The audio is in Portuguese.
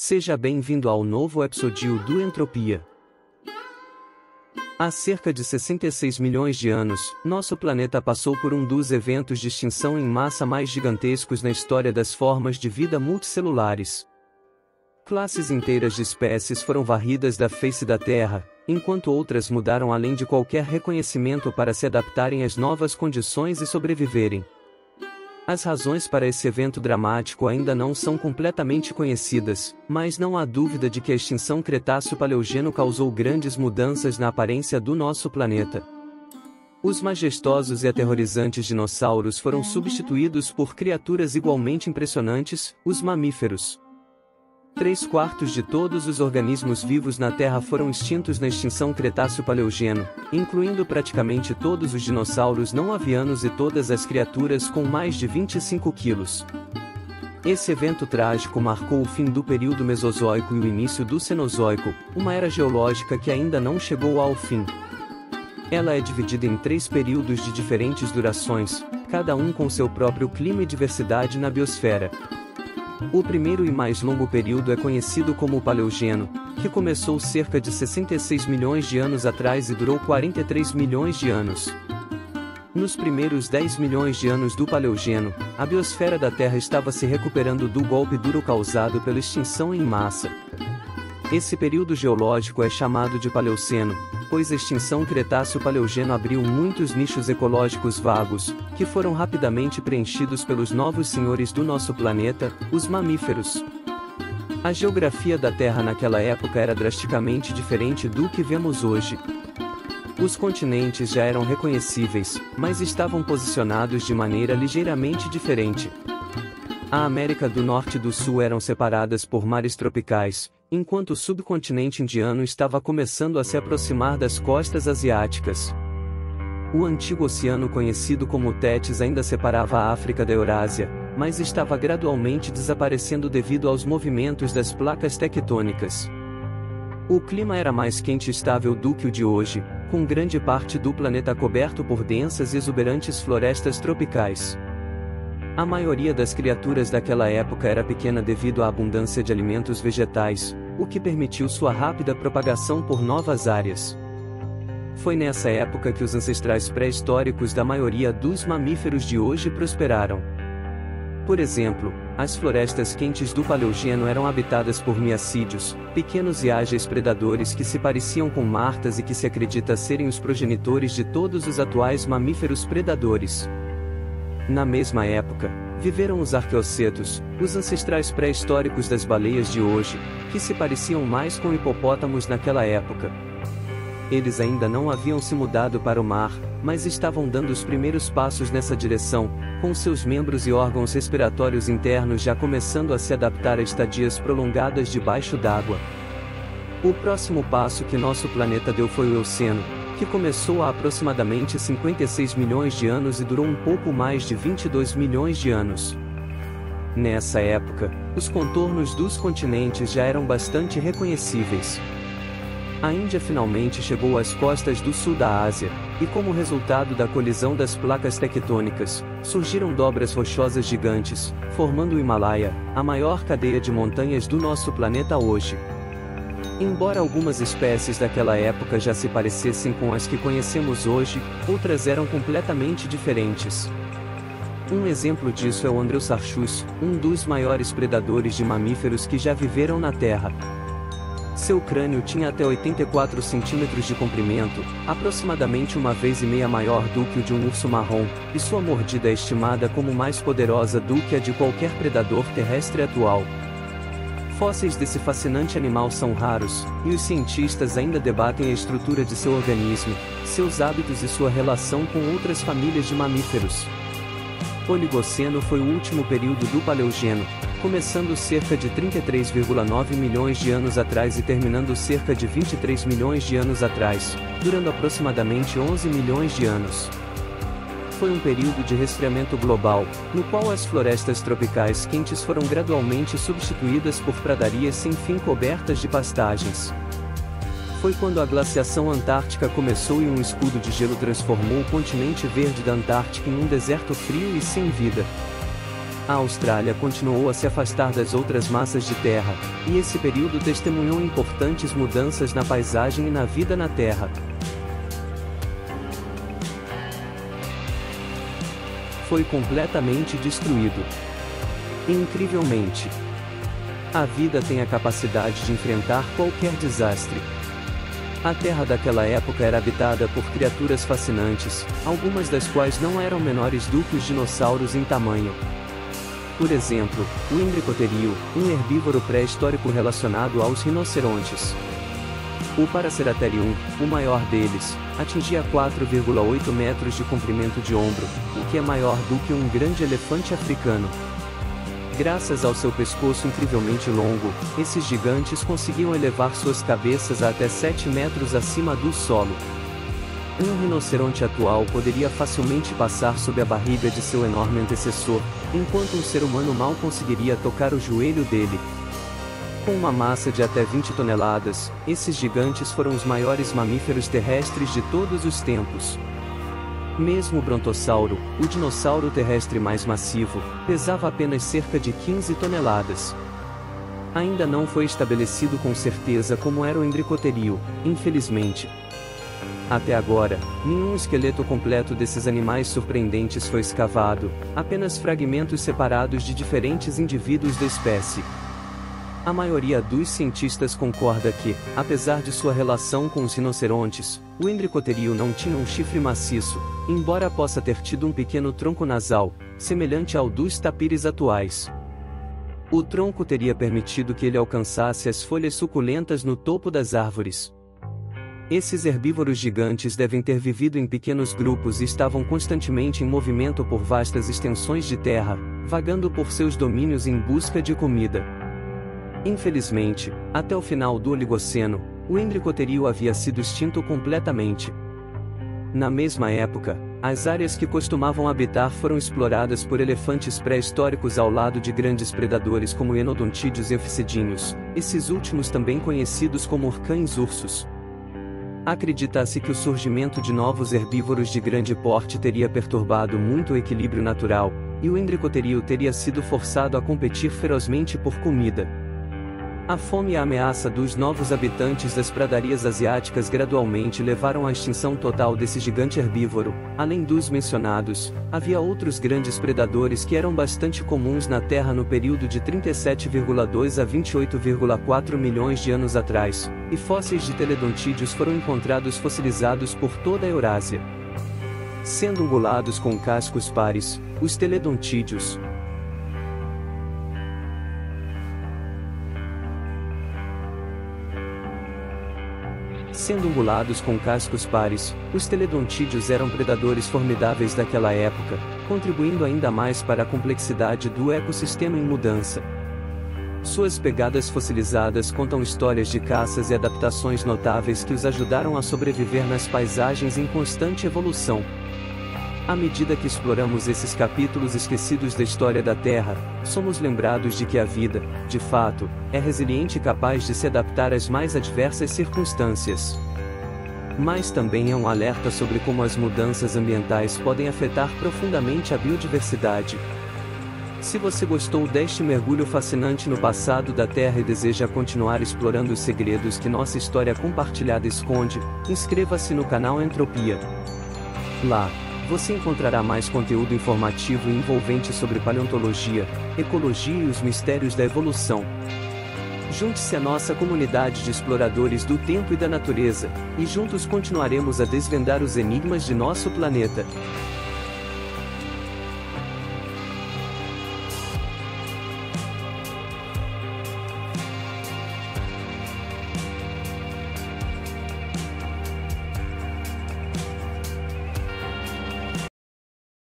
Seja bem-vindo ao novo episódio do Entropia. Há cerca de 66 milhões de anos, nosso planeta passou por um dos eventos de extinção em massa mais gigantescos na história das formas de vida multicelulares. Classes inteiras de espécies foram varridas da face da Terra, enquanto outras mudaram além de qualquer reconhecimento para se adaptarem às novas condições e sobreviverem. As razões para esse evento dramático ainda não são completamente conhecidas, mas não há dúvida de que a extinção Cretáceo-Paleogeno causou grandes mudanças na aparência do nosso planeta. Os majestosos e aterrorizantes dinossauros foram substituídos por criaturas igualmente impressionantes, os mamíferos. 3/4 de todos os organismos vivos na Terra foram extintos na extinção Cretáceo-Paleogeno, incluindo praticamente todos os dinossauros não avianos e todas as criaturas com mais de 25 quilos. Esse evento trágico marcou o fim do período Mesozoico e o início do Cenozoico, uma era geológica que ainda não chegou ao fim. Ela é dividida em 3 períodos de diferentes durações, cada um com seu próprio clima e diversidade na biosfera. O primeiro e mais longo período é conhecido como o Paleogeno, que começou cerca de 66 milhões de anos atrás e durou 43 milhões de anos. Nos primeiros 10 milhões de anos do Paleogeno, a biosfera da Terra estava se recuperando do golpe duro causado pela extinção em massa. Esse período geológico é chamado de Paleoceno, pois a extinção Cretáceo-Paleogeno abriu muitos nichos ecológicos vagos, que foram rapidamente preenchidos pelos novos senhores do nosso planeta, os mamíferos. A geografia da Terra naquela época era drasticamente diferente do que vemos hoje. Os continentes já eram reconhecíveis, mas estavam posicionados de maneira ligeiramente diferente. A América do Norte e do Sul eram separadas por mares tropicais, enquanto o subcontinente indiano estava começando a se aproximar das costas asiáticas. O antigo oceano conhecido como Tétis ainda separava a África da Eurásia, mas estava gradualmente desaparecendo devido aos movimentos das placas tectônicas. O clima era mais quente e estável do que o de hoje, com grande parte do planeta coberto por densas e exuberantes florestas tropicais. A maioria das criaturas daquela época era pequena devido à abundância de alimentos vegetais, o que permitiu sua rápida propagação por novas áreas. Foi nessa época que os ancestrais pré-históricos da maioria dos mamíferos de hoje prosperaram. Por exemplo, as florestas quentes do Paleogeno eram habitadas por miacídeos, pequenos e ágeis predadores que se pareciam com martas e que se acredita serem os progenitores de todos os atuais mamíferos predadores. Na mesma época, viveram os arqueocetos, os ancestrais pré-históricos das baleias de hoje, que se pareciam mais com hipopótamos naquela época. Eles ainda não haviam se mudado para o mar, mas estavam dando os primeiros passos nessa direção, com seus membros e órgãos respiratórios internos já começando a se adaptar a estadias prolongadas debaixo d'água. O próximo passo que nosso planeta deu foi o Eoceno, que começou há aproximadamente 56 milhões de anos e durou um pouco mais de 22 milhões de anos. Nessa época, os contornos dos continentes já eram bastante reconhecíveis. A Índia finalmente chegou às costas do sul da Ásia, e como resultado da colisão das placas tectônicas, surgiram dobras rochosas gigantes, formando o Himalaia, a maior cadeia de montanhas do nosso planeta hoje. Embora algumas espécies daquela época já se parecessem com as que conhecemos hoje, outras eram completamente diferentes. Um exemplo disso é o Andrewsarchus, um dos maiores predadores de mamíferos que já viveram na Terra. Seu crânio tinha até 84 centímetros de comprimento, aproximadamente 1,5 vezes maior do que o de um urso marrom, e sua mordida é estimada como mais poderosa do que a de qualquer predador terrestre atual. Fósseis desse fascinante animal são raros, e os cientistas ainda debatem a estrutura de seu organismo, seus hábitos e sua relação com outras famílias de mamíferos. O Oligoceno foi o último período do Paleogeno, começando cerca de 33,9 milhões de anos atrás e terminando cerca de 23 milhões de anos atrás, durando aproximadamente 11 milhões de anos. Foi um período de resfriamento global, no qual as florestas tropicais quentes foram gradualmente substituídas por pradarias sem fim cobertas de pastagens. Foi quando a glaciação antártica começou e um escudo de gelo transformou o continente verde da Antártica em um deserto frio e sem vida. A Austrália continuou a se afastar das outras massas de terra, e esse período testemunhou importantes mudanças na paisagem e na vida na Terra. Foi completamente destruído. Incrivelmente, a vida tem a capacidade de enfrentar qualquer desastre. A Terra daquela época era habitada por criaturas fascinantes, algumas das quais não eram menores do que os dinossauros em tamanho. Por exemplo, o Embricoterio, um herbívoro pré-histórico relacionado aos rinocerontes. O Paraceratherium, o maior deles, atingia 4,8 metros de comprimento de ombro, o que é maior do que um grande elefante africano. Graças ao seu pescoço incrivelmente longo, esses gigantes conseguiam elevar suas cabeças a até 7 metros acima do solo. Um rinoceronte atual poderia facilmente passar sob a barriga de seu enorme antecessor, enquanto um ser humano mal conseguiria tocar o joelho dele. Com uma massa de até 20 toneladas, esses gigantes foram os maiores mamíferos terrestres de todos os tempos. Mesmo o brontossauro, o dinossauro terrestre mais massivo, pesava apenas cerca de 15 toneladas. Ainda não foi estabelecido com certeza como era o Embricoterio, infelizmente. Até agora, nenhum esqueleto completo desses animais surpreendentes foi escavado, apenas fragmentos separados de diferentes indivíduos da espécie. A maioria dos cientistas concorda que, apesar de sua relação com os rinocerontes, o Embricoterio não tinha um chifre maciço, embora possa ter tido um pequeno tronco nasal, semelhante ao dos tapires atuais. O tronco teria permitido que ele alcançasse as folhas suculentas no topo das árvores. Esses herbívoros gigantes devem ter vivido em pequenos grupos e estavam constantemente em movimento por vastas extensões de terra, vagando por seus domínios em busca de comida. Infelizmente, até o final do Oligoceno, o Embricoterio havia sido extinto completamente. Na mesma época, as áreas que costumavam habitar foram exploradas por elefantes pré-históricos ao lado de grandes predadores como enodontídeos e oficidíneos, esses últimos também conhecidos como cães-ursos. Acredita-se que o surgimento de novos herbívoros de grande porte teria perturbado muito o equilíbrio natural, e o Embricoterio teria sido forçado a competir ferozmente por comida. A fome e a ameaça dos novos habitantes das pradarias asiáticas gradualmente levaram à extinção total desse gigante herbívoro. Além dos mencionados, havia outros grandes predadores que eram bastante comuns na Terra no período de 37,2 a 28,4 milhões de anos atrás, e fósseis de teledontídeos foram encontrados fossilizados por toda a Eurásia. Sendo ungulados com cascos pares, os teledontídeos, os teledontídeos eram predadores formidáveis daquela época, contribuindo ainda mais para a complexidade do ecossistema em mudança. Suas pegadas fossilizadas contam histórias de caças e adaptações notáveis que os ajudaram a sobreviver nas paisagens em constante evolução. À medida que exploramos esses capítulos esquecidos da história da Terra, somos lembrados de que a vida, de fato, é resiliente e capaz de se adaptar às mais adversas circunstâncias. Mas também é um alerta sobre como as mudanças ambientais podem afetar profundamente a biodiversidade. Se você gostou deste mergulho fascinante no passado da Terra e deseja continuar explorando os segredos que nossa história compartilhada esconde, inscreva-se no canal Entropia. Lá, você encontrará mais conteúdo informativo e envolvente sobre paleontologia, ecologia e os mistérios da evolução. Junte-se à nossa comunidade de exploradores do tempo e da natureza, e juntos continuaremos a desvendar os enigmas de nosso planeta.